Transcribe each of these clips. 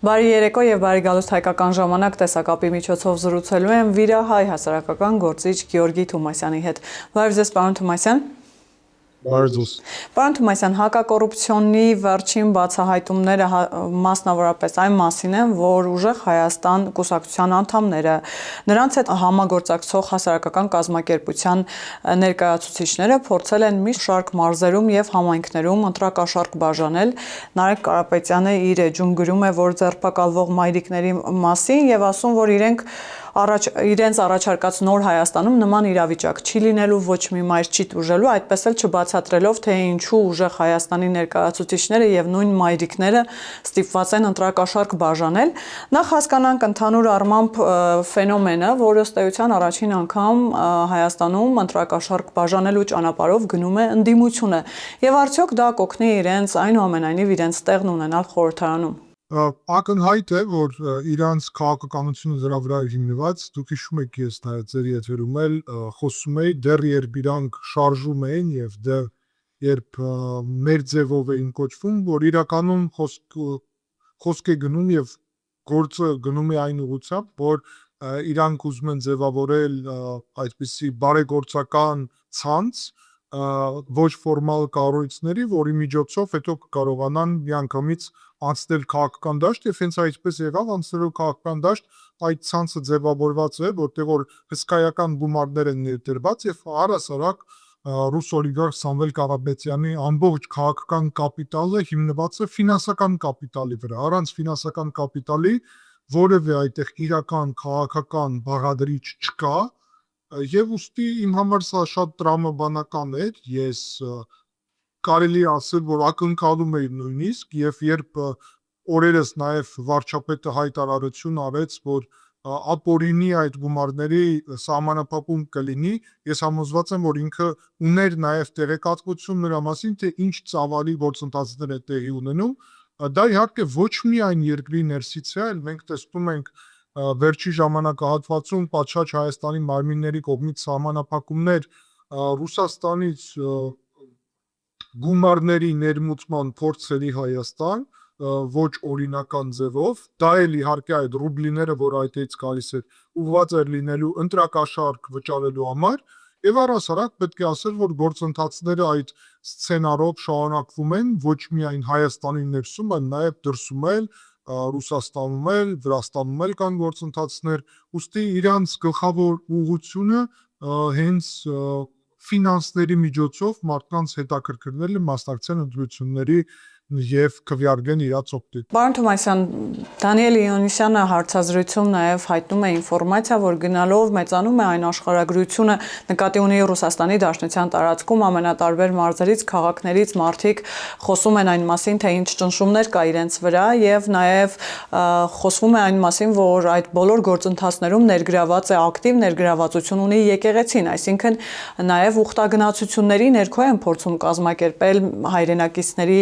Բարի երեկո եւ բարի գալուստ հայկական ժամանակ տեսակապի միջոցով զրուցելու եմ Վիրահայ հասարակական գործիչ Գեորգի Թումասյանի հետ։ Բարև ձեզ, պարոն Թումասյան։ Պարոն Թումասյան, հակակոռուպցիոնի վերջին բացահայտումները մասնավորապես այն մասին են, որ Ուժեղ Հայաստան կուսակցության անդամները, նրանց հետ համագործակցող հասարակական կազմակերպության ներկայացուցիչները փորձել են մի շարք մարզերում եւ համայնքներում ընտրակաշառք բաժանել։ Նարեկ Կարապետյանը իր էջում գրում է, որ ձերբակալվող մայրիկների մասին եւ ասում, որ իրենց առաջարկած նոր Հայաստանում նման իրավիճակ չի լինելու, ոչ մի մայր չի տուժելու, այդպես էլ չբացատրելով, թե ինչու Ուժեղ Հայաստանի ներկայացուցիչները եւ նույն մայրիկները ստիպված են ընտրակաշառք բաժանել։ Նախ հասկանանք ընդհանուր առմամբ ֆենոմենը, որը ըստ էության առաջին անգամ Հայաստանում ընտրակաշառք բաժանելու ճանապարհով գնում է ընդդիմությունը։ Եվ արդյոք դա կօգնի իրենց այնուամենայնիվ իրենց տեղն ունենալ խորհրդարանում։ Ակնհայտ է, որ իրանց քաղաքականությունը դրա վրա է հիմնված, դուք հիշում եք, ես ձեր եթերում էլ խոսում էի, դեռ երբ իրանք շարժում էին եւ դեռ երբ մեր ձևով էին կոչվում, որ իրականում խոսք է գնում եւ գործը գնում է այն ուղղությամբ, որ իրանք ուզում են ձևավորել այդպիսի բարեգործական ցանց, ոչ ֆորմալ կառույցների, որի միջոցով հետո կկարողանան միանգամից անցնել քաղաքական դաշտ եւ հենց այդպես եղավ, անցնելով քաղաքական դաշտ այդ ցանցը ձևավորված է, որտեղ որ հսկայական գումարներ են ներդրված եւ առասարակ ռուս օլիգարխ Սամվել Կարապետյանի ամբողջ քաղաքական կապիտալը հիմնված է ֆինանսական կապիտալի վրա, առանց ֆինանսական կապիտալի որևէ այդտեղ իրական քաղաքական բաղադրիչ չկա եւ ուստի իմ համար սա շատ տրամաբանական էր, ես կարելի ասել, որ ակնկալում էի նույնիսկ եւ երբ օրերս նաեւ վարչապետը հայտարարություն արեց, որ ապօրինի այդ գումարների սահմանափակում կլինի, ես համոզված եմ, որ ինքը ուներ նաեւ տեղեկատվություն նրա մասին, թե ինչ ծավալի գործընթացներ է տեղի ունենում, դա իհարկե ոչ միայն երկրի ներսից է, այլ մենք տեսնում ենք վերջի ժամանակահատվածում Պատշաճ Հայաստանի մարմինների կողմից սահմանափակումներ Ռուսաստանից գումարների ներմուծման փորձերի Հայաստան, ոչ օրինական ձևով, դա էլ իհարկե այդ ռուբլիները, որ այդտեղից գալիս էր, ուղղված էր լինելու ընտրակաշառք վճարելու համար, եւ առասարակ պետք է ասել, որ գործընթացները այդ սցենարով շարունակվում են ոչ միայն Հայաստանի ներսում, այլ նաեւ դրսում էլ, Ռուսաստանում էլ, Վրաստանում էլ կան գործընթացներ, ուստի իրանց գլխավոր ուղղությունը հենց ֆինանսների միջոցով մարդկանց հետաքրքրելը մասնակցեն ընտրությունների եւ քվեարկեն իրաց օգտին։ Պարոն Թումասյան, Դանիել Իոնիսյանը հարցազրույցում նաեւ հայտնում է ինֆորմացիա, որ գնալով մեծանում է այն աշխարհագրությունը, նկատի ունի Ռուսաստանի Դաշնության տարածքում ամենատարբեր մարզերից, քաղաքներից մարդիկ խոսում են այն մասին, թե ինչ ճնշումներ կա իրենց վրա եւ նաեւ խոսվում է այն մասին, որ այդ բոլոր գործընթացներում ներգրաված է ակտիվ ներգրավվածություն ունի եկեղեցին, այսինքն նաեւ ուխտագնացությունների ներքո են փորձում կազմակերպել հայրենակիցների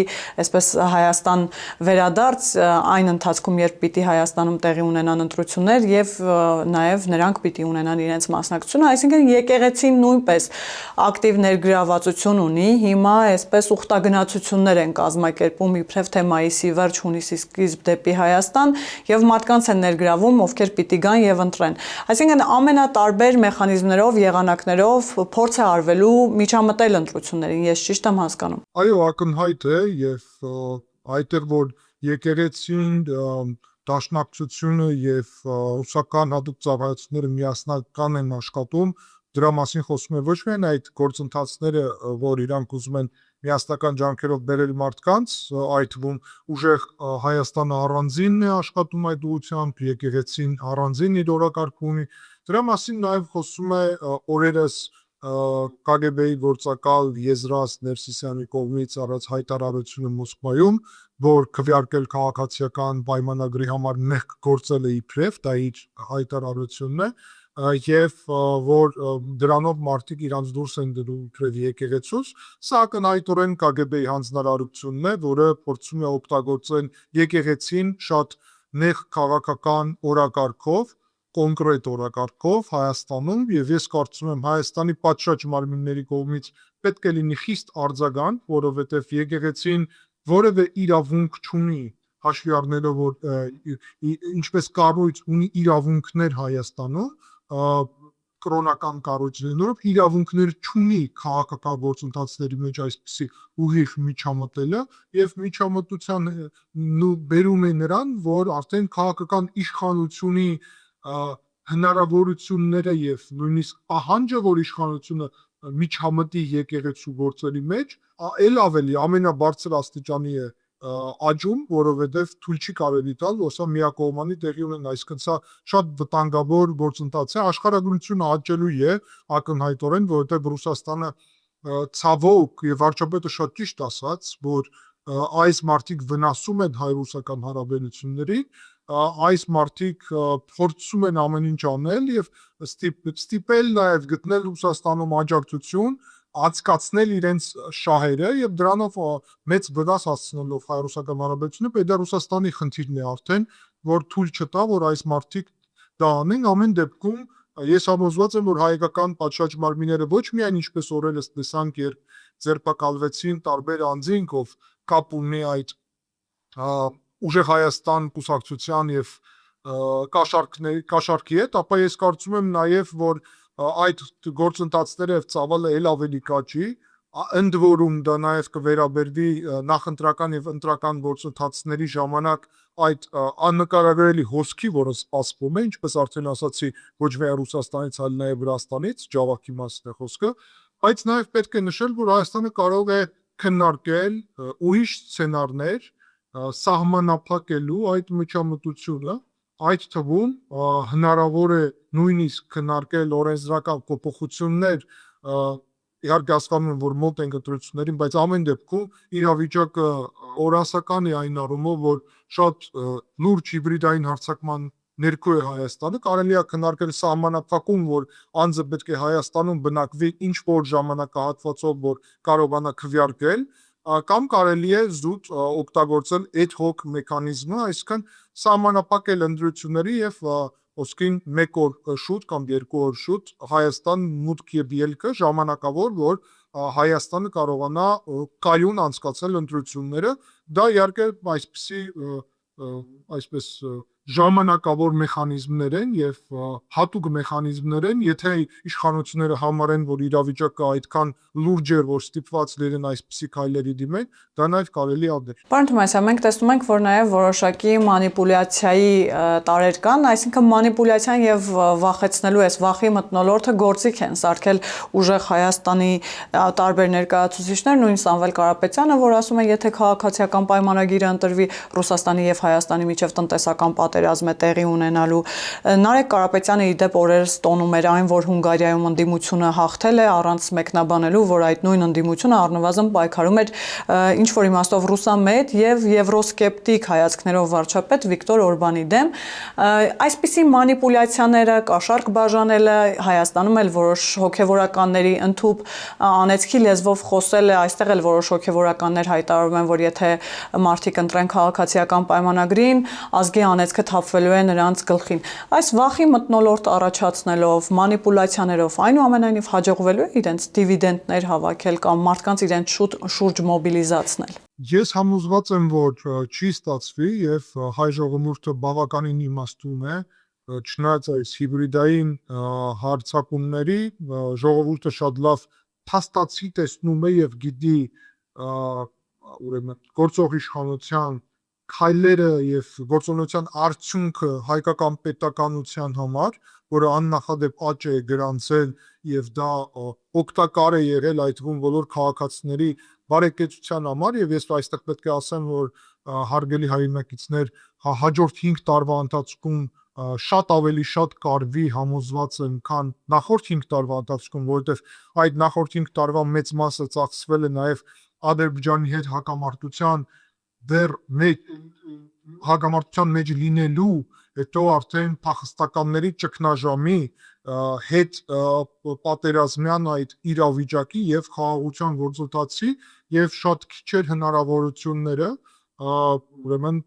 այսպես Հայաստան վերադարձ այն ընթացքում, երբ պիտի Հայաստանում տեղի ունենան ընտրություններ եւ նաեւ նրանք պիտի ունենան իրենց մասնակցությունը, այսինքն եկեղեցին նույնպես ակտիվ ներգրավվածություն ունի, հիմա այսպես ուխտագնացություններ են կազմակերպում իբրև թե մայիսի վերջ հունիսի սկիզբ դեպի Հայաստան եւ մարդկանց են ներգրավում, ովքեր պիտի գան եւ ընտրեն։ Այսինքն ամենատարբեր մեխանիզմներով, եղանակներով փորձ է արվելու միջամտել ընտրություններին, ես ճիշտ եմ հասկանում։ Այո, ակնհայտ է եւ այդտեղ որ եկեղեցին դաշնակցությունը եւ ռուսական հատուկ ծառայությունները միասնական են աշխատում, դրա մասին խոսում է ոչ միայն այդ գործընթացները, որ իրանք ուզում են միասնական ջանքերով բերել մարդկանց, այդ թվում Ուժեղ Հայաստանը առանձինն է աշխատում այդ ուղղությամբ, եկեղեցին առանձին իր օրակարգը ունի, դրա մասին նաեւ խոսում է օրերս KGB-ի գործակալ Եզրաս Ներսիսյանի կողմից արած հայտարարությունը Մոսկվայում, որ քվեարկել քաղաքացիական պայմանագրի համար մեղք գործել է իբրև, դա իր հայտարարությունն է, եւ որ դրանով մարդիկ իրանց դուրս են դնում իբրև եկեղեցուց, սա ակնհայտորեն KGB-ի հանձնարարությունն է, որը փորձում է օգտագործել եկեղեցին շատ նեղ քաղաքական օրակարգով, կոնկրետ օրակարգով Հայաստանում եւ ես կարծում եմ Հայաստանի պատշաճ մարմինների կողմից պետք է լինի խիստ արձագանք, որովհետեւ եկեղեցին որևէ իրավունք չունի հաշվի առնելով որ ինչպես կառույց ունի իրավունքներ Հայաստանում, կրոնական կառույց լինելով իրավունքներ չունի քաղաքական գործընթացների մեջ այսպիսի ուղիղ միջամտելը եւ միջամտության բերում է նրան, որ արդեն քաղաքական իշխանությունի հնարավորությունները եւ նույնիսկ պահանջը, որ իշխանությունը միջամտի եկեղեցու գործերի մեջ, ել ավելի ամենաբարձր աստիճանի է աճում, որովհետև թույլ չի կարելի տալ, որ սա միակողմանի տեղի ունենա, այսինքն սա շատ վտանգավոր գործընթաց է, աշխարհագրությունը աճելու է ակնհայտորեն, որովհետև Ռուսաստանը ցավոք եւ վարչապետը շատ ճիշտ ասաց, որ այս մարդիկ վնասում են հայ-ռուսական հարաբերություններին, այս մարդիկ փորձում են ամեն ինչ անել եւ ստիպել նաեւ գտնել Ռուսաստանում աջակցություն, անցկացնել իրենց շահերը եւ դրանով մեծ վնաս հասցնելով հայ-ռուսական հարաբերությունները, պետք է Ռուսաստանի խնդիրն է արդեն, որ թույլ չտա, որ այս մարդիկ դա անեն, ամեն դեպքում ես համոզված եմ, որ հայկական պատշաճ մարմինները ոչ միայն ինչպես օրերս տեսանք, երբ ձերբակալվեցին տարբեր անձինք, ով կապ ունի այդ ուժեղ Հայաստան կուսակցության եւ կաշառքի հետ, ապա ես կարծում եմ նաեւ, որ այդ գործընթացները եւ ծավալը ել ավելի կաճի, ընդ որում դա նաեւ կվերաբերվի նախընտրական եւ ընտրական գործընթացների ժամանակ այդ աննկարագրելի հոսքի, որը սպասվում է, ինչպես արդեն ասացի, ոչ միայն Ռուսաստանից, այլ նաեւ Վրաստանից, Ջավախի մասն է խոսքը, բայց նաեւ պետք է նշել, որ Հայաստանը կարող է քննարկել ուրիշ սցենարներ սահմանափակելու այդ միջամտությունը, այդ թվում հնարավոր է նույնիսկ քննարկել օրենսդրական փոփոխություններ, իհարկե հասկանում եմ, որ մոտ են ընտրություններին, բայց ամեն դեպքում իրավիճակը օրասական է այն առումով, որ շատ լուրջ հիբրիդային հարձակման ներքո է Հայաստանը, կարելի է քննարկել սահմանափակում, որ անձը պետք է Հայաստանում բնակվի ինչ որ ժամանակահատվածով, որ կարողանա քվեարկել, կամ կարելի է զուտ օգտագործել ad hoc մեխանիզմը, այսինքն սահմանափակել ընտրությունների եւ ոսկին 1 օր շուտ կամ 2 օր շուտ Հայաստան մուտք եւ ելքը ժամանակավոր, որ Հայաստանը կարողանա կայուն անցկացնել ընտրությունները, դա իհարկե այսպես ժամանակավոր մեխանիզմներ են եւ հատուկ մեխանիզմներ են, եթե իշխանությունները համարեն, որ իրավիճակը այդքան լուրջ է, որ ստիպված լինեն այսպիսի քայլերի դիմեն, դա նաեւ կարելի է անել։ Պարոն Թումանյան, մենք տեսնում ենք, որ նաեւ որոշակի մանիպուլյացիայի տարեր կան, այսինքն մանիպուլյացիան եւ վախեցնելու այս վախի մթնոլորտը գործիք են սարքել ուժեղ Հայաստանի տարբեր ներկայացուցիչներ, նույն Սամվել Կարապետյանը, որ ասում է, եթե քաղաքացիական պայմանագիրը ընտրվի, Ռուսաստանի եւ Հայաստանի միջև տնտեսական պատերազմ է տեղի ունենալու։ Նարեկ Կարապետյանը ի դեպ օրերս տոնում էր այն, որ Հունգարիայում ընդդիմությունը հաղթել է առանց մեկնաբանելու, որ այդ նույն ընդդիմությունը առնվազն պայքարում էր ինչ որ իմաստով ռուսամետ եւ եվրոսկեպտիկ հայացքներով վարչապետ Վիկտոր Օրբանի դեմ։ Այսպիսի մանիպուլյացիաները, կաշառք բաժանելը, Հայաստանում էլ որոշ հոգեվորականների ընդհուպ անեծքի լեզվով խոսել է, այստեղ էլ որոշ հոգեվորականներ հայտարարում են, որ եթե մարդիկ ընտրեն քաղաքացիական պայմանագրին, ազգի անեծքը թափվելու է նրանց գլխին։ Այս վախի մթնոլորտ առաջացնելով, մանիպուլյացիաներով, այնուամենայնիվ հաջողվելու է իրենց դիվիդենտներ հավաքել կամ մարդկանց իրենց շուրջ մոբիլիզացնել։ Ես համոզված եմ, որ չի ստացվի եւ հայ ժողովուրդը բավականին իմաստուն է, չնայած այս հիբրիդային հարձակումների, ժողովուրդը շատ լավ փաստացի տեսնում է եւ գիտի ուրեմն գործող իշխանության քայլերը եւ գործունեության արդյունքը հայկական պետականության համար, որը աննախադեպ աճ է գրանցել եւ դա օգտակար է եղել այդ թվում բոլոր քաղաքացիների բարեկեցության համար եւ ես այստեղ պետք է ասեմ, որ հարգելի հայրենակիցներ, հաջորդ 5 տարվա ընթացքում շատ ավելի շատ կարվի համոզված եմ, քան նախորդ 5 տարվա ընթացքում, որովհետեւ այդ նախորդ 5 տարվա մեծ մասը ծախսվել է նաեւ Ադրբեջանի հետ հակամարտության դեռ հակամարտության մեջ լինելու, հետո արդեն փախստականների ճգնաժամի հետ պատերազմյան այդ իրավիճակի եւ խաղաղության գործընթացի եւ շատ քիչ էր հնարավորությունները ուրեմն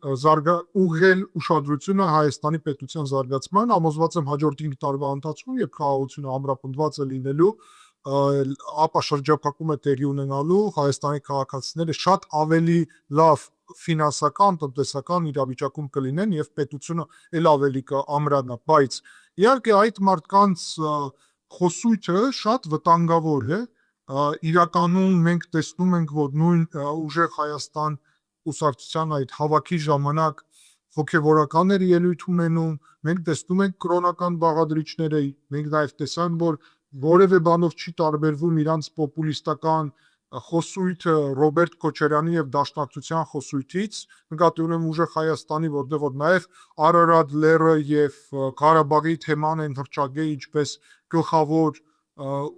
ուղղել ուշադրությունը Հայաստանի պետության զարգացման, համոզված եմ հաջորդ 5 տարվա ընթացքում, երբ խաղաղությունը ամրապնդված է լինելու, ապա շրջափակում է տեղի ունենալու, Հայաստանի քաղաքացիները շատ ավելի լավ ֆինանսական, տնտեսական իրավիճակում կլինեն եւ պետությունը ել ավելի կամրանա, բայց իհարկե այդ մարդկանց խոսույթը շատ վտանգավոր է։ Իրականում մենք տեսնում ենք, որ նույն ուժեղ Հայաստան կուսակցության այդ հավաքի ժամանակ հոգևորականներ ելույթ ունենում, մենք տեսնում ենք կրոնական բաղադրիչները, մենք նաև տեսանք, որ որևէ բանով չի տարբերվում իրանց պոպուլիստական խոսույթը Ռոբերտ Քոչարյանի եւ Դաշնակցության խոսույթից, նկատի ունեմ ուժեղ Հայաստանի, որտեղ որ նաև Արարատ լեռը եւ Ղարաբաղի թեման են հռչակել ինչպես գլխավոր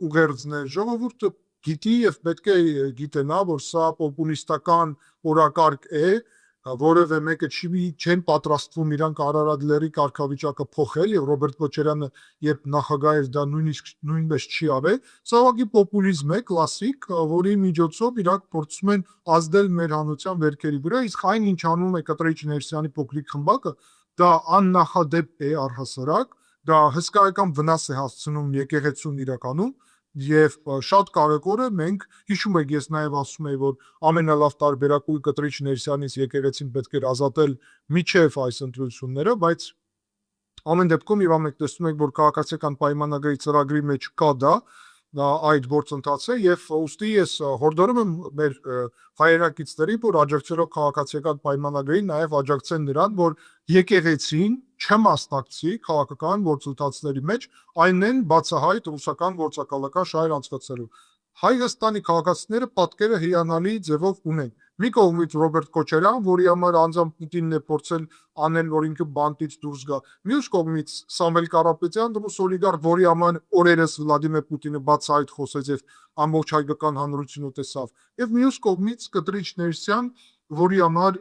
ուղերձներ։ Ժողովուրդը գիտի եւ պետք է գիտենա, որ սա պոպուլիստական օրակարգ է, որևէ մեկը չեն պատրաստվում իրանք Արարատ լեռի կարգավիճակը փոխել եւ Ռոբերտ Քոչարյանը երբ նախագահ էր դա նույնպես չի արել, սա ուղղակի պոպուլիզմ է կլասիկ, որի միջոցով իրանք փորձում են ազդել մեր հանրության վերքերի վրա, իսկ այն ինչ անում է Կտրիչ Ներսյանի փոքրիկ խմբակը, դա աննախադեպ է առհասարակ, դա հսկայական վնաս է հասցնում եկեղեցուն իրականում եւ շատ կարեւոր է մենք հիշում եք ես նաեւ ասում եի որ ամենալավ տարբերակույն Կտրիչ Ներսյանից եկեղեցին պետք էր ազատել միջև այս ընտրությունները, բայց ամեն դեպքում իվա մենք տեսնում ենք որ քաղաքացիական պայմանագրի ծրագրի մեջ կա դա այդ գործընթացը եւ ուստի ես հորդորում եմ մեր հայրենակիցներին որ աջակցելով քաղաքացիական պայմանագրին նաեւ աջակցեն նրան որ եկեղեցին չմասնակցի քաղաքական գործընթացների մեջ այնեն բացահայտ ռուսական գործակալական շահեր անցկացնելու Հայաստանի քաղաքացիները պատկերը հիանալի ձևով ունեն մի կողմից Ռոբերտ Քոչարյան, որի համար անձամբ Պուտինն է փորձել անել, որ ինքը բանտից դուրս գա։ Մյուս կողմից Սամվել Կարապետյան, ռուս օլիգարխ, որի համար օրերս Վլադիմիր Պուտինը բացահայտ խոսեց եւ ամբողջ հայկական հանրությունը տեսավ։ Եվ մյուս կողմից Կտրիչ Ներսյան, որի համար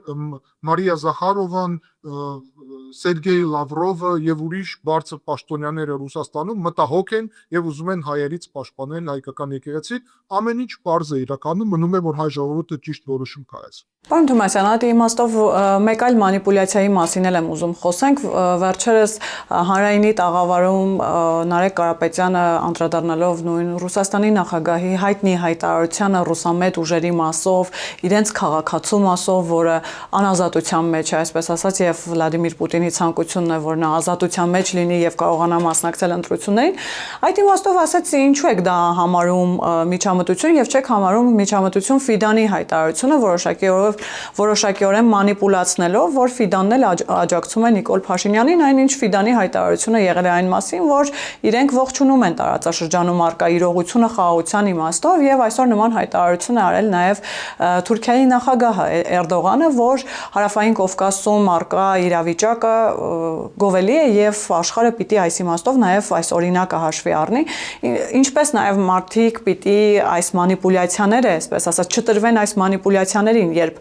Մարիա Զախարովան, Սերգեյ Լավրովը եւ ուրիշ բարձր պաշտոնյաները Ռուսաստանում մտահոգ են եւ ուզում են հայերից պաշտպանել հայկական եկեղեցին, ամեն ինչ պարզ է իրականում մնում է որ հայ ժողովուրդը ճիշտ որոշում կայաց։ Պարոն Թոմասյան, այդ իմաստով մեկ այլ մանիպուլյացիայի մասին էլ եմ ուզում խոսենք, վերջերս հանրայինի տաղավարում Նարեկ Կարապետյանը անդրադառնալով նույն Ռուսաստանի նախագահի հայտնի հայտարարությանը ռուսամետ ուժերի մասով, իրենց քաղաքացու մասով, որը անազատության մեջ է, այսպես ասած, եւ Վլադիմիր Պուտինի ցանկությունն է, որ նա ազատության մեջ լինի եւ կարողանա մասնակցել ընտրություններին, այդ իմաստով ասաց, ինչու եք դա համարում միջամտություն եւ չեք համարում միջամտություն Ֆիդանի հայտարարությունը որոշակիորեն մանիպուլացնելով, որ Ֆիդանն էլ աջակցում է Նիկոլ Փաշինյանին, այնինչ Ֆիդանի հայտարարությունը եղել է այն մասին, որ իրենք ողջունում են տարածաշրջանում առկա իրողությունը խաղաղության իմաստով եւ այսօր նման հայտարարություն է արել նաեւ Թուրքիայի նախագահը Էրդողանը, որ հարավային Կովկասում առկա իրավիճակը գովելի է եւ աշխարհը պիտի այս իմաստով նաեւ այս օրինակը հաշվի առնի, ինչպես նաեւ մարդիկ պիտի այս մանիպուլյացիաները, այսպես ասած, չտրվեն այս մանիպուլյացիաներին, երբ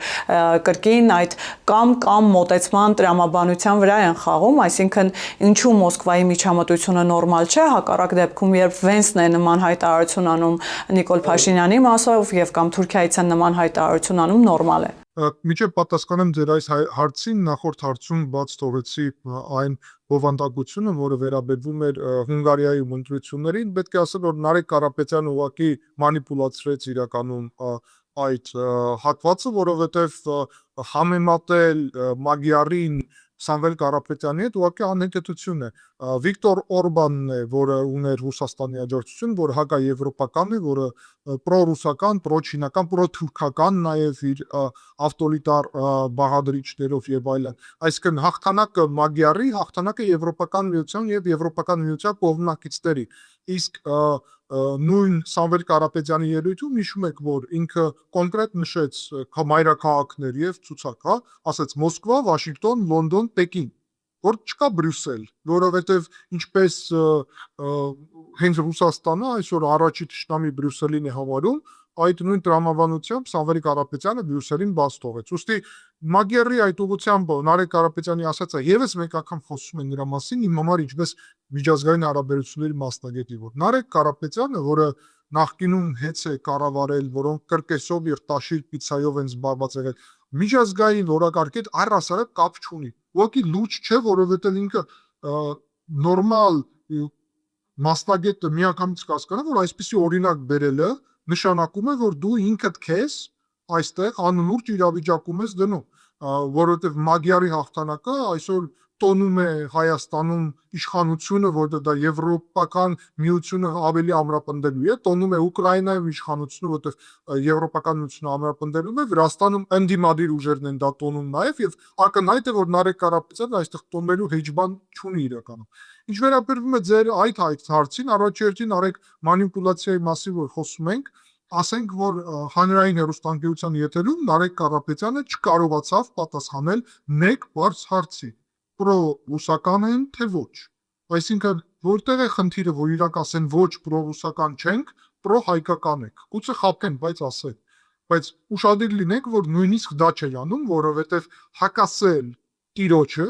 կրկին այդ կամ մոտեցման տրամաբանության վրա են խաղում, այսինքն ինչու Մոսկվայի միջամտությունը նորմալ չէ, հակառակ դեպքում երբ Վենսն է նման հայտարարություն անում Նիկոլ Փաշինյանի մասով եւ կամ Թուրքիայից են նման հայտարարություն անում նորմալ է։ Միջև պատասխանեմ ձեր այս հարցին, նախորդ հարցում բաց թողեցի այն բովանդակությունը, որը վերաբերվում էր Հունգարիայի ընտրություններին, պետք է ասել, որ Նարեկ Կարապետյանը ուղղակի մանիպուլացրեց իրականում այդ հատվածը, որովհետև համեմատել Մագիարին Սամվել Կարապետյանի հետ ուղղակի անհետեցություն է։ Վիկտոր Օրբանն է, որը ուներ Ռուսաստանի աջակցություն, որը հակաեվրոպական է, որը պրոռուսական, պրոչինական, պրոթուրքական նաև իր ավտորիտար բաղադրիչներով եւ այլն։ Այսինքն հաղթանակը Մագիարի, հաղթանակը Եվրոպական միության եւ Եվրոպական միության կողմնակիցների։ Իսկ նույն Սամվել Կարապետյանի ելույթում հիշում եք, որ ինքը կոնկրետ նշեց մայրաքաղաքներ եւ ցուցակ, հա, ասաց Մոսկվա, Վաշինգտոն, Լոնդոն, Պեկին, որ չկա Բրյուսել, որովհետեւ ինչպես հենց Ռուսաստանը այսօր առաջի ճշտամի Բրյուսելին է համարում, այդ նույն տրամաբանությամբ Սամվել Կարապետյանը Բրյուսելին բաց թողեց։ Ոստի Մագիարի այդ ուղղությամբ Նարեկ Կարապետյանի ասածը եւս մեկ անգամ խոսում են նրա մասին, իմ համար ինչպես միջազգային հարաբերությունների մասնագետի, որ Նարեկ Կարապետյանը, որը նախկինում հեծ է կառավարել, որոնք կրկեսով եւ տաշիր պիցայով են զբաղված եղել, միջազգային օրակարգի հետ առհասարակ կապ չունի։ Ուղղակի լուրջ չէ, որովհետեւ ինքը նորմալ մասնագետը միանգամից կհասկանա, որ այսպիսի օրինակ բերելը նշանակում է, որ դու ինքդ քեզ այստեղ աննուրջ իրավիճակում ես դնում։ որովհետև Մագյարի հաղթանակը այսօր տոնում է Հայաստանում իշխանությունը, որտեղ դա եվրոպական միությունը ավելի ամրապնդելու է, տոնում է Ուկրաինայում իշխանությունը, որտեղ եվրոպական միությունը ամրապնդելու է, Վրաստանում ընդդիմադիր ուժերն են դա տոնում նաև եւ ակնհայտ է, որ Նարեկ Կարապետյանը այստեղ տոնելու հեջբան չունի իրականում։ Ինչ վերաբերվում է ձեր այդ հարցին, առաջերտին արեք մանիպուլյացիայի մասին, որ խոսում ենք, ասենք, որ հանրային հեռուստաընկերության եթերում Նարեկ Կարապետյանը չկարողացավ պատասխանել մեկ բարձ հարցի. պրո-ռուսական են, թե ոչ։ Այսինքն, որտեղ է խնդիրը, որ իրանք ասեն ոչ, պրո-ռուսական չենք, պրո-հայկական ենք։ Գուցե խաբեն, բայց ասեն։ Բայց ուշադիր լինենք, որ նույնիսկ դա չէ անում, որովհետև հակասել տիրոջը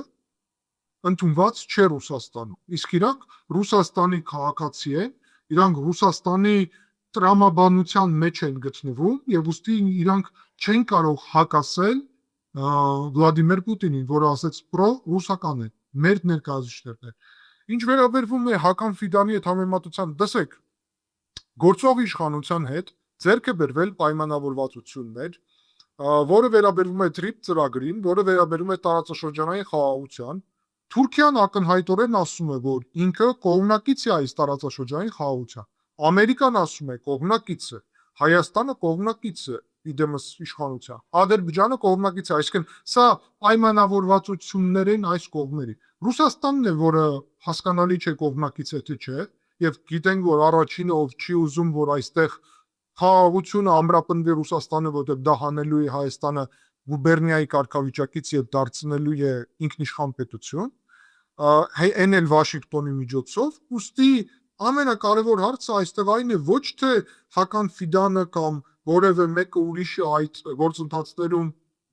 ընդունված չէ Ռուսաստանում։ Իսկ իրանք Ռուսաստանի քաղաքացի են, իրանք Ռուսաստանի տրամաբանության մեջ են գտնվում եւ ուստի իրանք չեն կարող հակասել Վլադիմիր Պուտինին, որը ասեց պրո-ռուսական է, մեր ներկայացուցիչներն են։ Ինչ վերաբերվում է Հական Ֆիդանի հետ համեմատության, տեսեք, գործող իշխանության հետ ձեռք է բերվել պայմանավորվածություններ, որը վերաբերվում է TRIP ծրագրին, որը վերաբերում է տարածաշրջանային խաղաղության։ Թուրքիան ակնհայտորեն ասում է, որ ինքը կողմնակից է այս տարածաշրջանային խաղաղության։ Ամերիկան ասում է կողմնակից է, Հայաստանը կողմնակից է իդեմս իշխանության, Ադրբեջանը կողմնակից է, այսինքն սա պայմանավորվածություններ են այս կողմերի։ Ռուսաստանն է, որը հասկանալի չէ կողմնակից է թե չէ, եւ գիտենք, որ առաջինը ով չի ուզում, որ այստեղ խաղաղությունը ամրապնդի Ռուսաստանը, որտեղ դա հանելու է Հայաստանը գուբերնիայի կարգավիճակից եւ դարձնելու է ինքնիշխան պետություն, այն էլ Վաշինգտոնի միջոցով, ուստի ամենակարևոր հարցը այստեղ այն է ոչ թե Հական Ֆիդանը կամ որևէ մեկը ուրիշը այդ գործընթացներում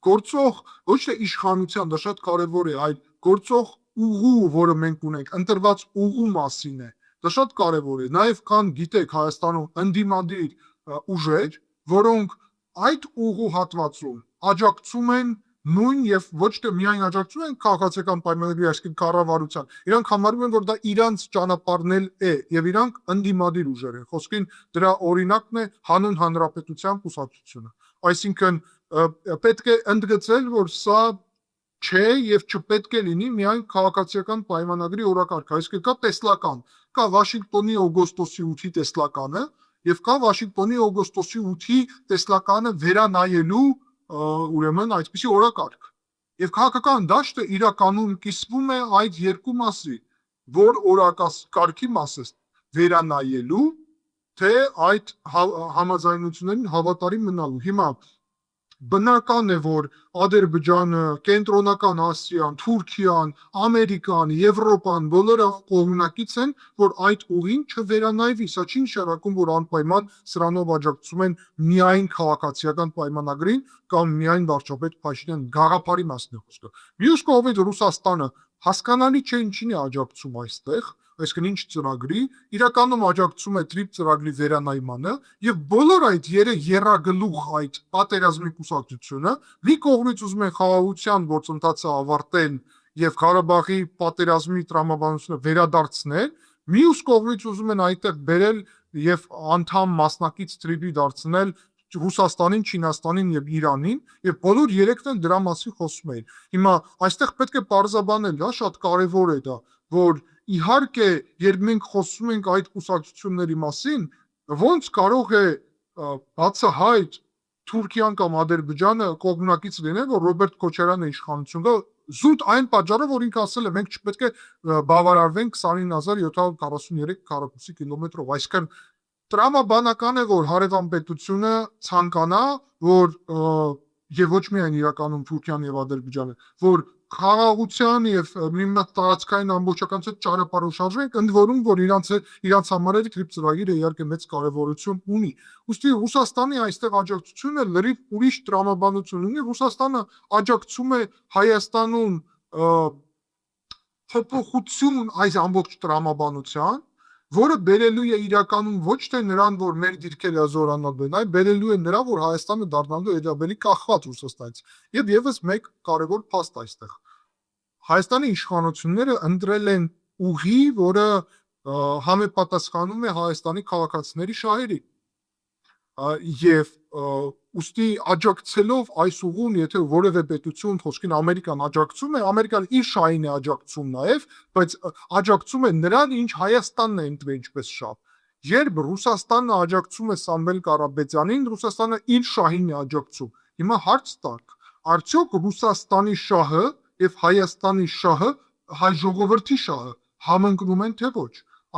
գործող ոչ թե իշխանության, դա շատ կարևոր է, այլ գործող ուղու, որը մենք ունենք, ընտրված ուղու մասին է։ Դա շատ կարևոր է։ Նաև կան, գիտեք, Հայաստանում ընդդիմադիր ուժեր, որոնք այդ ուղու հատվածում աջակցում են նույն եւ ոչ թե միայն աջակցում են քաղաքացիական պայմանագրի, այսինքն կառավարության։ Իրանք համարում են, որ դա իրանց ճանապարհն է եւ իրանք ընդդիմադիր ուժեր են։ Խոսքին դրա օրինակն է Հանուն Հանրապետության կուսակցությունը։ Այսինքն պետք է ընդգծել, որ սա չէ եւ չպետք է լինի միայն քաղաքացիական պայմանագրի օրակարգ, այսինքն կա տեսլական, կա Վաշինգտոնի օգոստոսի 8-ի տեսլականը եւ կա Վաշինգտոնի օգոստոսի 8-ի տեսլականը վերանայելու ուրեմն այսպիսի օրակարգ։ Եվ քաղաքական դաշտը իրականում կիսվում է այդ երկու մասի, որ օրակարգի մասը վերանայելու, թե այդ համաձայնություններին հավատարիմ մնալու։ Հիմա բնական է, որ Ադրբեջանը, Կենտրոնական Ասիան, Թուրքիան, Ամերիկան, Եվրոպան բոլորը կողմնակից են, որ այդ ուղին չվերանայվի, սա չի նշանակում, որ անպայման սրանով աջակցում են միայն քաղաքացիական պայմանագրին կամ միայն վարչապետ Փաշինյան, գաղափարի մասն է խոսքը։ Մյուս կողմից Ռուսաստանը հասկանալի չէ ինչին է աջակցում այստեղ, այսինքն ինչ ծրագրի, իրականում աջակցում է TRIP ծրագրի վերանայմանը եւ բոլոր այդ երագլուխ այդ պատերազմի կուսակցությունը մի կողմից ուզում են խաղաղության գործընթացը ավարտել եւ Ղարաբաղի պատերազմի տրամաբանությունը վերադարձնել, մյուս կողմից ուզում են այդտեղ բերել եւ անդամ մասնակից TRIP-ի դարձնել Ռուսաստանին, Չինաստանին եւ Իրանին եւ բոլոր երեքն են դրա մասին խոսում էին։ Հիմա այստեղ պետք է պարզաբանել, դա շատ կարեւոր է դա, որ իհարկե, երբ մենք խոսում ենք այդ կուսակցությունների մասին, ոնց կարող է բացահայտ Թուրքիան կամ Ադրբեջանը կողմնակից լինել, որ Ռոբերտ Քոչարյանը իշխանություն գա, զուտ այն պատճառով, որ ինքը ասել է, մենք չպետք է բավարարվենք 29743 քառակուսի կիլոմետրով, այսինքն տրամաբանական է, որ հարևան պետությունը ցանկանա, որ եւ ոչ միայն իրականում Թուրքիան եւ Ադրբեջանը, որ խաղաղության եւ մի տարածքային ամբողջականության ճանապարհով շարժվենք, ընդ որում, որ իրանց համար էլ TRIP ծրագիրը իհարկե մեծ կարեւորություն ունի։ Ուստի Ռուսաստանի այստեղ աջակցությունը լրիվ ուրիշ տրամաբանություն ունի։ Ռուսաստանը աջակցում է Հայաստանում փոփոխություն այս ամբողջ տրամաբանության, որը բերելու է իրականում ոչ թե նրան, որ մեր դիրքերը զորանալու են, այլ բերելու է նրան, որ Հայաստանը դառնալու է ավելի կախված Ռուսաստանից։ Եվ եւս մեկ կարևոր փաստ այստեղ։ Հայաստանի իշխանությունները ընտրել են ուղի, որը համապատասխանում է Հայաստանի քաղաքացիների շահերին։ եւ ուստի աջակցելով այս ուղուն, եթե որևէ պետություն խոսքին Ամերիկան աջակցում է, Ամերիկան իր շահին է աջակցում նաեւ, բայց աջակցում է նրան, ինչ Հայաստանն է ընտրել ինչպես շահ։ Երբ Ռուսաստանը աջակցում է Սամվել Կարապետյանին, Ռուսաստանը իր շահին է աջակցում։ Հիմա հարց տակ, արդյոք Ռուսաստանի շահը եւ Հայաստանի շահը հայ ժողովրդի շահը համընկնում են թե ոչ։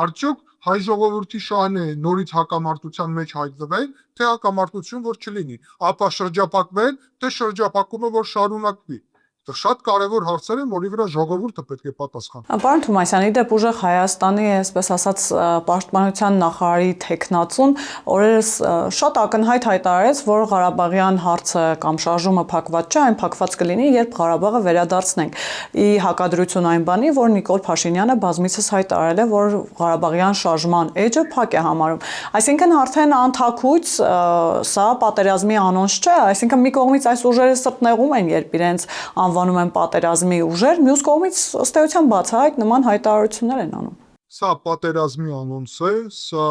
Արդյոք հայ ժողովրդի շահն է նորից հակամարտության մեջ հայտնվել, թե հակամարտություն որ չլինի, ապա շրջափակվել, թե շրջափակումը որ շարունակվի։ Դա շատ կարևոր հարցեր են, որի վրա ժողովուրդը պետք է պատասխանի։ Պարոն Թումասյանի դեպ ուժեղ Հայաստանի, այսպես ասած, պաշտպանության նախարարի տեխնացուն օրերս շատ ակնհայտ հայտարարեց, որ Ղարաբաղյան հարցը կամ շարժումը փակված չէ, այն փակված կլինի, երբ Ղարաբաղը վերադարձնենք։ Ի հակադրություն այն բանի, որ Նիկոլ Փաշինյանը բազմիցս հայտարարել է, որ Ղարաբաղյան շարժման էջը փակ է համարում։ Այսինքն արդեն անթաքույց սա պատերազմի անոնց չէ, այսինքն մի կողմից այս ուժերը սրտնեղում են, երբ իրենց անվանում են պատերազմի ուժեր, մյուս կողմից ըստ էության բացահայտ նման հայտարարություններ են անում։ Սա պատերազմի անոնց է, սա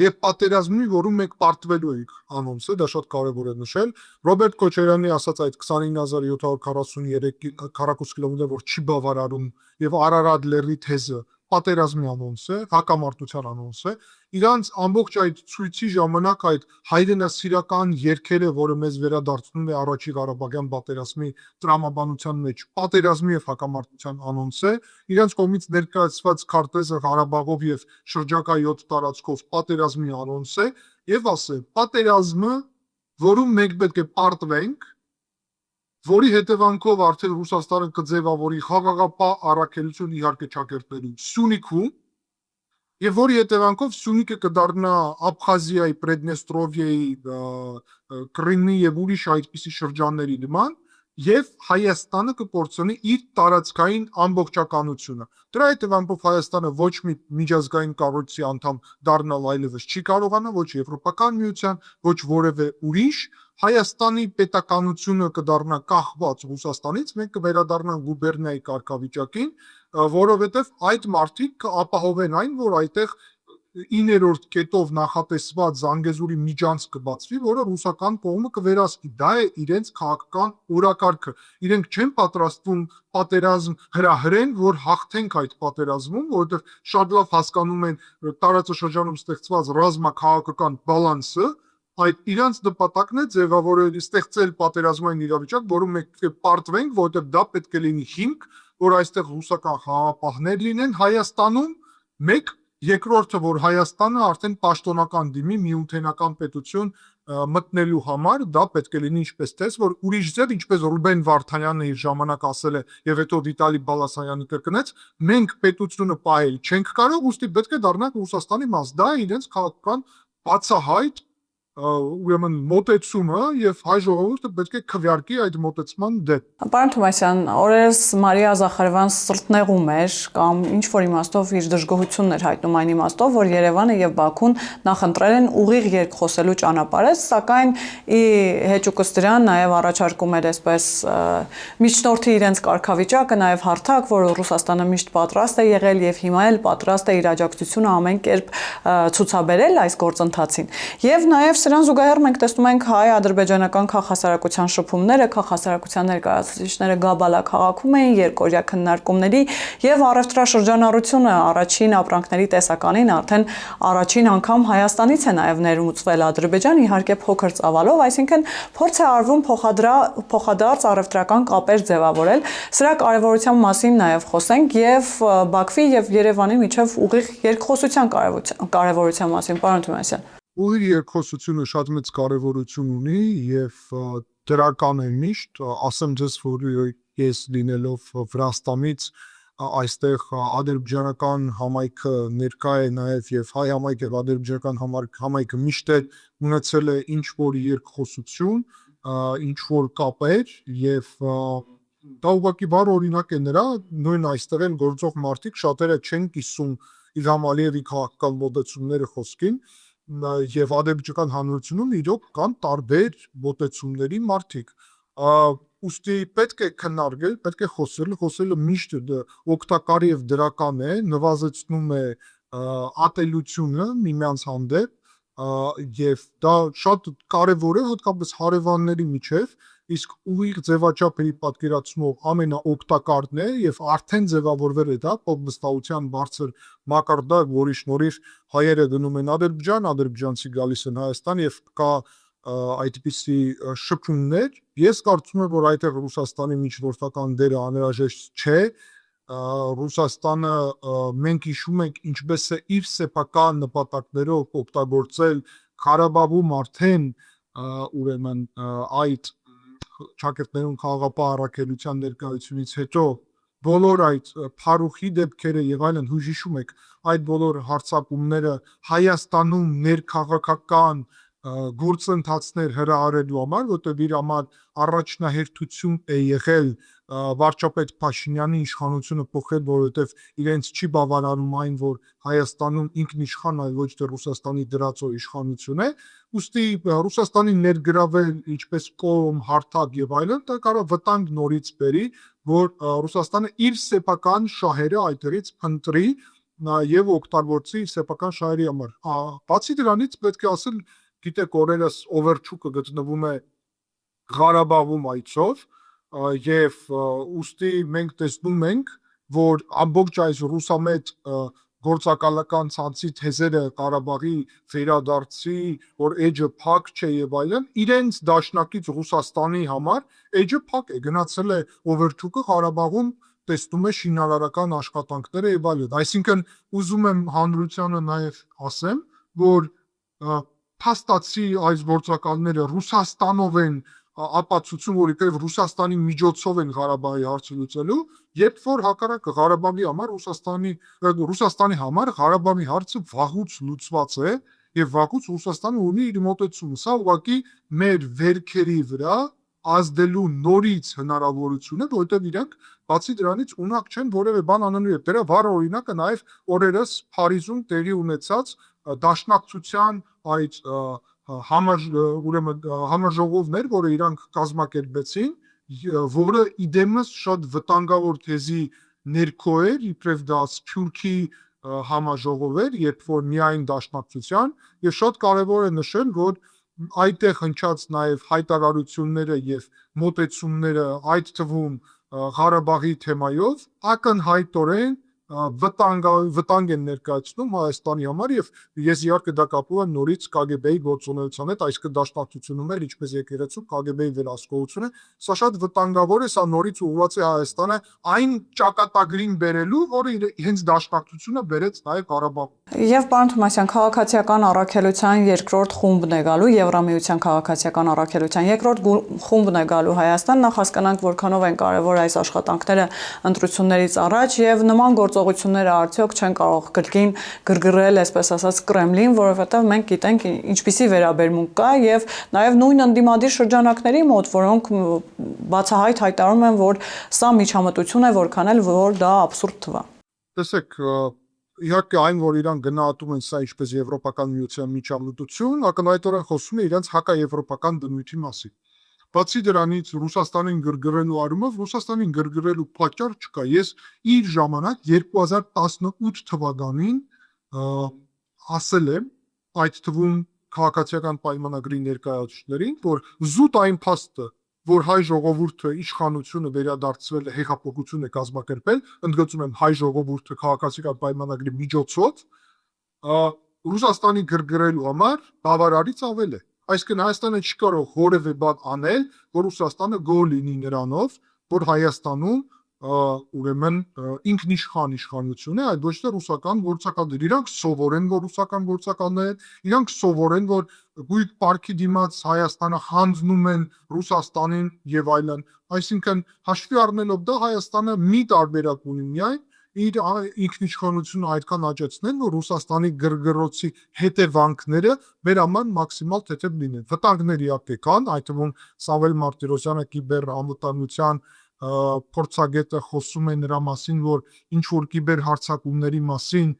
եւ պատերազմի, որում մենք պարտվելու ենք անոնց է, դա շատ կարեւոր է նշել։ Ռոբերտ Քոչարյանի ասած այդ 29743 քառակուսի կիլոմետր, որ չի բավարարում եւ Արարատ լեռի թեզը պատերազմի անոնց է, հակամարտության անոնց է։ Իրանց ամբողջ այդ ցույցի ժամանակ այդ հայրենասիրական երգերը, որը մեզ վերադարձնում է առաջի Ղարաբաղյան պատերազմի տրամաբանության մեջ, պատերազմի եւ հակամարտության անոնց է։ Իրանց կողմից ներկայացված քարտեզը Ղարաբաղով եւ շրջակա 7 տարածքով պատերազմի անոնց է եւ ասել, պատերազմը, որում մենք պետք է պարտվենք, որի հետևանքով արդեն Ռուսաստանը կձևավորի խաղաղապահ առաքելություն իհարկե ճակերտելու Սյունիքում եւ որի հետևանքով Սյունիքը կդառնա Աբխազիայի, Պրեդնեստրովիայի, Կրիմի եւ ուրիշ այդպիսի շրջանների նման եւ Հայաստանը կկորցնի իր տարածքային ամբողջականությունը։ Դրա հետևանքով Հայաստանը ոչ մի միջազգային կառույցի անդամ դառնալ այլևս չի կարողանա, ոչ Եվրոպական միության, ոչ որևէ ուրիշ։ Հայաստանի պետականությունը կդառնա կախված Ռուսաստանից, մենք կվերադառնանք գուբերնիայի կարգավիճակին, որովհետև այդ մարդիկ կապահովեն այն, որ այդտեղ 9-րդ կետով նախատեսված Զանգեզուրի միջանց կբացվի, որը ռուսական կողմը կվերահսկի։ Դա է իրենց քաղաքական օրակարգը։ Իրենք չեն պատրաստվում պատերազմ հրահրեն, որ հաղթենք այդ պատերազմում, որովհետև շատ լավ հասկանում են տարածաշրջանում ստեղծված ռազմաքաղաքական բալանսը, այդ իրանց նպատակն է ձևավորել, ստեղծել պատերազմային իրավիճակ, որում մենք պետք է պարտվենք, որովհետև դա պետք է լինի հիմք, որ այստեղ ռուսական խաղաղապահներ լինեն Հայաստանում, մեկ երկրորդը, որ Հայաստանը արդեն պաշտոնական դիմի միութենական պետություն մտնելու համար, դա պետք է լինի ինչպես տես, որ ուրիշ ձև, ինչպես Ռուբեն Վարդանյանը իր ժամանակ ասել է եւ հետո Վիտալի Բալասանյանը կրկնեց, մենք պետությունը պահել չենք կարող, ուստի պետք է դառնանք Ռուսաստանի մաս։ Դա է իրենց քաղաքական բացահայտ ուրեմն մոտեցումը եւ հայ ժողովուրդը պետք է քվեարկի այդ մոտեցման դեպ։ Պարոն Թումասյան, օրերս Մարիա Զախարովյան սրտնեղում էր կամ ինչ որ իմաստով իր դժգոհությունն էր հայտնում այն իմաստով, որ Երևանը եւ Բաքուն նախընտրել են ուղիղ երկխոսելու ճանապարհը, սակայն ի հեճուկս դրան նաեւ առաջարկում էր այսպես միջնորդի իրենց կարգավիճակը, նաեւ հարթակ, որ Ռուսաստանը միշտ պատրաստ է եղել եւ հիմա էլ պատրաստ է իր աջակցությունը ամեն կերպ ցուցաբերել այս գործընթացին։ Եվ նաեւ սրան զուգահեռ մենք տեսնում ենք հայ-ադրբեջանական քաղաքասարակության շփումները, քաղաքասարակության ներկայացուցիչները Գաբալա քաղաքում էին երկօրյա քննարկումների եւ առևտրաշրջանառությունը առաջին ապրանքների տեսականին արդեն առաջին անգամ Հայաստանից է նաեւ ներմուծվել Ադրբեջան, իհարկե փոքր ծավալով, այսինքն փորձ է արվում փոխադարձ առևտրական կապեր ձևավորել։ Սրա կարևորության մասին նաեւ խոսենք եւ Բաքվի եւ Երևանի միջև ուղիղ երկխոսության կարևորության մասին, պարոն Թումասյան։ Ուղիղ երկխոսությունը շատ մեծ կարևորություն ունի եւ դրական է միշտ, ասեմ ձեզ, որ ես լինելով Վրաստանից այստեղ ադրբեջանական համայնքը ներկա է նաեւ եւ հայ համայնքը եւ ադրբեջանական համայնքը միշտ է ունեցել է ինչ որ երկխոսություն, ինչ որ կապեր եւ դա ուղղակի բառ օրինակ է նրա, նույն այստեղ են գործող մարդիկ շատերը չեն կիսում Իլհամ Ալիևի քաղաքական մոտեցումները խոսքին եւ ադրբեջանական հանրությունում իրոք կան տարբեր մոտեցումների մարդիկ։ Ուստի պետք է քննարկել, պետք է խոսելը միշտ օգտակար եւ դրական է, նվազեցնում է ատելությունը միմյանց հանդեպ, եւ դա շատ կարեւոր է հատկապես հարևանների միջև, իսկ ուղիղ ձևաչափերի պատկերացնող ամենաօգտակարն է եւ արդեն ձևավորվել է դա փոխվստահության բարձր մակարդակ, որի շնորհիվ հայերը գնում են Ադրբեջան, ադրբեջանցի գալիս են Հայաստան եւ կա այդպիսի շփումներ։ Ես կարծում եմ, որ այդտեղ Ռուսաստանի միջնորդական դերը անհրաժեշտ չէ։ Ռուսաստանը մենք հիշում ենք ինչպես է իր սեփական նպատակներով օգտագործել Ղարաբաղում արդեն ուրեմն այդ ճակերտներում խաղաղապահ առաքելության ներկայությունից հետո բոլոր այդ փարուխի դեպքերը եւ այլն հիշում եք այդ բոլոր հարձակումները Հայաստանում ներքաղաքական գործընթացներ հրահարելու համար, որտեղ իր համար առաջնահերթություն է եղել վարչապետ Փաշինյանի իշխանությունը փոխել, որովհետև իրենց չի բավարարում այն, որ Հայաստանում ինքնիշխան, այլ ոչ թե Ռուսաստանի դրածո իշխանություն է, ուստի Ռուսաստանի ներգրավել ինչպես կողմ, հարթակ եւ այլն, դա կարող վտանգ նորից բերի, որ Ռուսաստանը իր սեփական շահերը այդտեղից փնտրի եւ օգտագործի իր սեփական շահերի համար։ Բացի դրանից պետք է ասել, գիտեք, օրերս Օվերչուկը գտնվում է Ղարաբաղում այցով եւ ուստի մենք տեսնում ենք, որ ամբողջ այս ռուսամետ գործակալական ցանցի թեզերը Ղարաբաղի վերադարձի, որ էջը փակ չէ եւ այլն, իրենց դաշնակից Ռուսաստանի համար էջը փակ է, գնացել է Օվերչուկը Ղարաբաղում տեսնում է շինարարական աշխատանքները եւ այլն։ Այսինքն ուզում եմ հանրությանը նաեւ ասեմ, որ փաստացի այս գործակալները Ռուսաստանով են ապացուցում, որ իբրև Ռուսաստանի միջոցով են Ղարաբաղի հարցը լուծելու, երբ որ հակառակը Ղարաբաղի համար Ռուսաստանի համար Ղարաբաղի հարցը վաղուց լուծված է եւ վաղուց Ռուսաստանը ունի իր մոտեցումը։ Սա ուղղակի մեր վերքերի վրա ազդելու նորից հնարավորություն է, որովհետեւ իրանք բացի դրանից ունակ չեն որևէ բան անելու եւ դրա վառ օրինակը նաեւ օրերս Փարիզում տեղի ունեցած դաշնակցության այդ համաժողովներ, որը իրանք կազմակերպեցին, որը իդեմս շատ վտանգավոր թեզի ներքո էր, իբրև դա Սփյուռքի համաժողով էր, երբ որ միայն դաշնակցության, եւ շատ կարեւոր է նշել, որ այդտեղ հնչած նաեւ հայտարարությունները եւ մոտեցումները, այդ թվում Ղարաբաղի թեմայով ակնհայտորեն վտանգ են ներկայացնում Հայաստանի համար եւ ես իհարկե դա կապում եմ նորից KGB-ի գործունեության հետ, այսինքն դաշնակցությունում էր ինչպես եկեղեցու KGB-ի վերահսկողությունը, սա շատ վտանգավոր է, սա նորից ուղղված է Հայաստանը այն ճակատագրին բերելու, որը հենց դաշնակցությունը բերեց նաեւ Ղարաբաղում։ Եվ պարոն Թոմասյան, քաղաքացիական առաքելության երկրորդ խումբն է գալու, Եվրամիության քաղաքացիական առաքելության երկրորդ խումբն է գալու Հայաստան, նախ հասկանանք որքանով են կարևոր այս աշխատանքները ընտրություններից առաջ եւ նման գործողությունները արդյոք չեն կարող կրկին գրգռել, այսպես ասած, Կրեմլին, որովհետեւ մենք գիտենք ինչպիսի վերաբերմունք կա եւ նաեւ նույն ընդդիմադիր շրջանակների մոտ, որոնք բացահայտ հայտարարում են, որ սա միջամտություն է, որքան էլ որ դա աբսուրդ թվա։ Տեսեք, իհարկե այն, որ իրան գնահատում են սա ինչպես Եվրոպական միության միջամտություն, ակնհայտորեն խոսում է իրենց հակաեվրոպական բնույթի մասին։ Բացի դրանից Ռուսաստանին գրգռելու առումով Ռուսաստանին գրգռելու պատճառ չկա։ Ես իր ժամանակ 2018 թվականին ասել եմ այդ թվում քաղաքացիական պայմանագրի ներկայացուցիչներին, որ զուտ այն փաստը, որ հայ ժողովուրդը իշխանությունը վերադարձվել է, հեղափոխություն է կազմակերպել, ընդգծում եմ հայ ժողովուրդը քաղաքացիական պայմանագրի միջոցով, Ռուսաստանի գրգռելու համար բավարարից ավել է։ Այսինքն Հայաստանը չի կարող որևէ բան անել, որ Ռուսաստանը գոհ լինի նրանով, որ Հայաստանում ուրեմն ինքնիշխան իշխանություն է, այլ ոչ թե ռուսական գործակալներ։ Իրանք սովորեն, որ ռուսական գործակալներ, իրանք սովորեն, որ գույք պարքի դիմաց Հայաստանը հանձնում են Ռուսաստանին եւ այլն։ Այսինքն հաշվի առնելով դա Հայաստանը մի տարբերակ ունի միայն իր ինքնիշխանությունը այդքան աճեցնել, որ Ռուսաստանի գրգռոցի հետևանքները մեր համար մաքսիմալ թեթև լինեն։ Վտանգներ իհարկե կան, այդ թվում Սամվել Մարտիրոսյանը կիբեր անվտանգության փորձագետը խոսում է նրա մասին, որ ինչ որ կիբեր հարձակումների մասին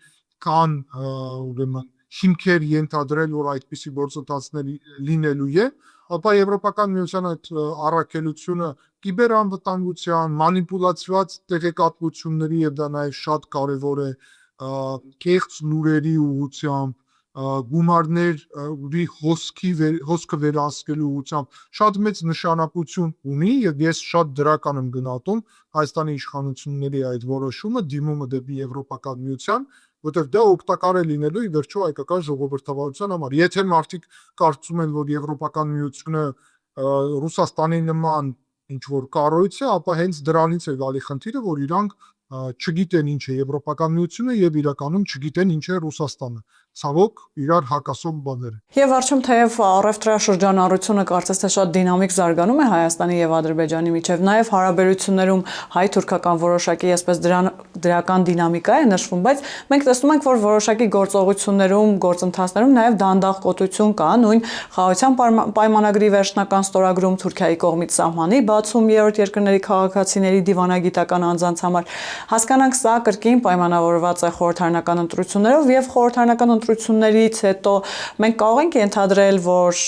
կան ուրեմն հիմքեր ենթադրել, որ այդպիսի գործընթացներ լինելու է, ապա Եվրոպական միության այդ առաքելությունը կիբեր անվտանգության, մանիպուլացված տեղեկատվությունների եւ դա նաեւ շատ կարեւոր է կեղծ լուրերի ուղղությամբ գումարների հոսքը վերահսկելու ուղղությամբ շատ մեծ նշանակություն ունի եւ ես շատ դրական եմ գնահատում Հայաստանի իշխանությունների այդ որոշումը դիմումը դեպի Եվրոպական միության, որտեղ դա օգտակար է լինելու ի վերջո հայկական ժողովրդավարության համար։ Եթե մարդիկ կարծում են, որ Եվրոպական միությունը Ռուսաստանի նման ինչ որ կառույց է, ապա հենց դրանից է գալի խնդիրը, որ իրանք չգիտեն ինչ է Եվրոպական միությունը եւ իրականում չգիտեն ինչ է Ռուսաստանը։ Ցավոք իրար հակասող բաներ։ Եվ վերջում թեև առևտրաշրջանառությունը կարծես թե շատ դինամիկ զարգանում է Հայաստանի եւ Ադրբեջանի միջև, նաեւ հարաբերություններում հայ-թուրքական որոշակի այսպես դրական դինամիկա է նշվում, բայց մենք տեսնում ենք, որ որոշակի գործողություններում, գործընթացներում նաեւ դանդաղ կա, նույն խաղաղության պայմանագրի վերջնական ստորագրում Թուրքիայի կողմից սահմանի բացում երրորդ երկրների քաղաքացիների դիվանագիտական անձանց համար։ Հասկանանք, սա կրկին պայմանավորված է խորհրդարանական ընտրություններով եւ խորհրդարանական ընտրություններից հետո մենք կարող ենք ենթադրել, որ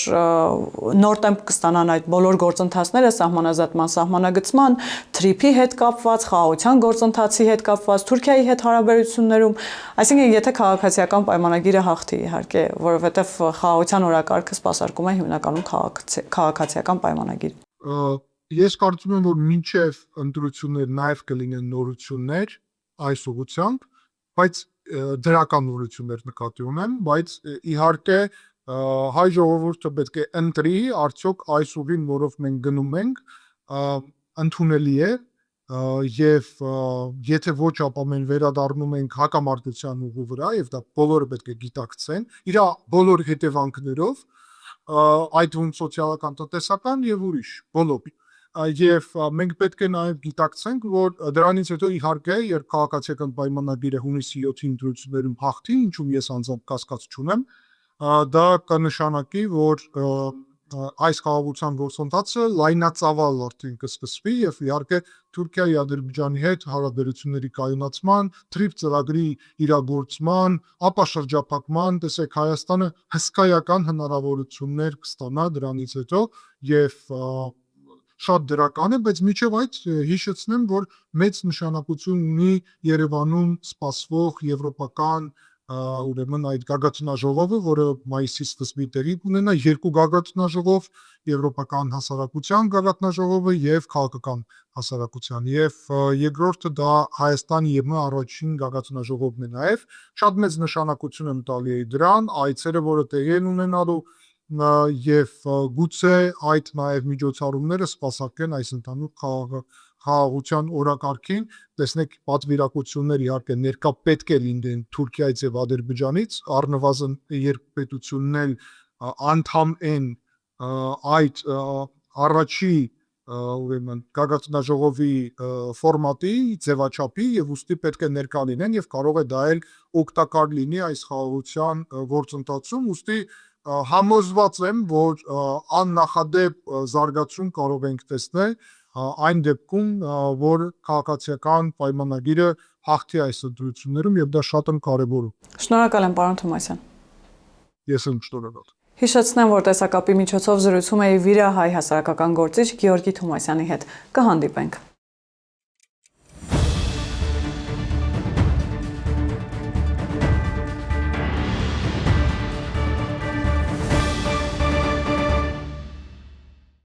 նոր տեմպ կստանան այդ բոլոր գործընթացները սահմանազատման, սահմանագծման, թրիփի հետ կապված, խաղաղության գործընթացի հետ կապված, Թուրքիայի հետ հարաբերություններում, այսինքն եթե քաղաքացիական պայմանագիրը հաղթի իհարկե, որովհետեւ խաղաղության օրակարգը սպասարկում է հիմնականում քաղաքացիական պայմանագիր։ Ես կարծում եմ, որ մինչև ընտրություններ նաև կլինեն նորություններ այս ուղղությամբ, բայց դրական նորություններ նկատի ունեմ, բայց իհարկե հայ ժողովուրդը պետք է ընտրի, արդյոք այս ուղին, որով մենք գնում ենք, ընդունելի է եւ եթե ոչ, ապա մենք վերադառնում ենք հակամարտության ուղու վրա եւ դա բոլորը պետք է գիտակցեն իր բոլոր հետևանքներով, այդ ում սոցիալական, տնտեսական եւ ուրիշ բոլոր եւ մենք պետք է նաեւ գիտակցենք, որ դրանից հետո իհարկե երբ քաղաքացիական պայմանագիրը հունիսի 7-ի ընտրություններում հաղթի, ինչում ես անձամբ կասկած չունեմ, դա կնշանակի, որ այս խաղաղության գործընթացը լայնածավալ արդեն կսկսվի եւ իհարկե Թուրքիայի Ադրբեջանի հետ հարաբերությունների կայունացման, թրիփ ծրագրի իրագործման, ապա շրջափակման, տեսեք Հայաստանը հսկայական հնարավորություններ կստանա դրանից հետո եւ շատ դրական է, բայց միջև այդ հիշեցնեմ, որ մեծ նշանակություն ունի Երևանում սպասվող եվրոպական ուրեմն այդ գագաթնաժողովը, որը մայիսի սկզբի տեղի կունենա, երկու գագաթնաժողով, եվրոպական հասարակության գագաթնաժողովը եւ քաղաքական հասարակության եւ երկրորդը դա Հայաստանի ԵՄ առաջին գագաթնաժողովն է նաեւ շատ մեծ նշանակություն եմ տալի դրան, այցերը, որը տեղի են ունենալու եւ գուցե այդ նաեւ միջոցառումները սպասարկեն այս ընդհանուր խաղաղության օրակարգին, տեսնեք պատվիրակություններ իհարկե ներկա պետք է լինեն Թուրքիայից եւ Ադրբեջանից, առնվազն երկու պետությունն էլ անդամ են այդ առաջի ուրեմն գագաթնաժողովի ֆորմատի, ձևաչափի եւ ուստի պետք է ներկա լինեն եւ կարող է դա էլ օգտակար լինի այս խաղաղության գործընթացում, ուստի համոզված եմ, որ աննախադեպ զարգացում կարող ենք տեսնել այն դեպքում, որ քաղաքացիական պայմանագիրը հաղթի այս ընտրություններում եւ դա շատ եմ կարեւորում։ Շնորհակալ եմ, պարոն Թոմասյան։ Ես եմ շնորհակալ։ Հիշեցնեմ, որ տեսակապի միջոցով զրուցում էի Վիրա հայ հասարակական գործիչ Գեորգի Թոմասյանի հետ։ Կհանդիպենք։